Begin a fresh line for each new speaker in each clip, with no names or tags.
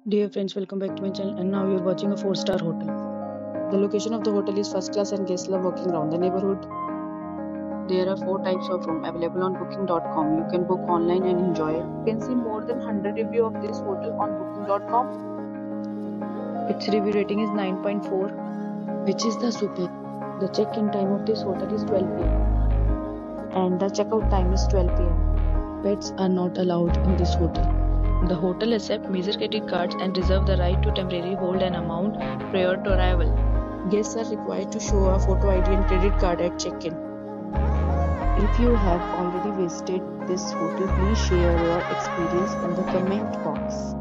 Dear friends, welcome back to my channel, and now you're watching a 4-star hotel. The location of the hotel is first class and guests love walking around the neighborhood. There are 4 types of room available on booking.com. You can book online and enjoy it. You can see more than 100 reviews of this hotel on booking.com. Its review rating is 9.4, which is the super. The check-in time of this hotel is 12 p.m. and the checkout time is 12 p.m. Pets are not allowed in this hotel. The hotel accepts major credit cards and reserves the right to temporarily hold an amount prior to arrival. Guests are required to show a photo ID and credit card at check-in. If you have already visited this hotel, please share your experience in the comment box.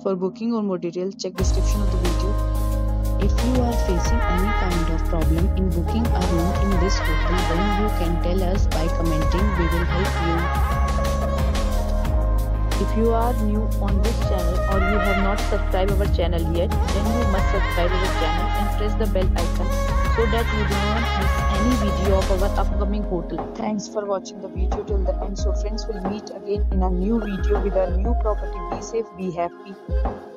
For booking or more details, check description of the video. If you are facing any kind of problem in booking a room in this hotel, then you can tell us by commenting. We will help you. If you are new on this channel or you have not subscribed our channel yet, then you must subscribe our channel and press the bell icon so that you do not miss any video of our upcoming hotel. Thanks for watching the video till the end. So friends, will meet again in a new video with a new property. Be safe, be happy.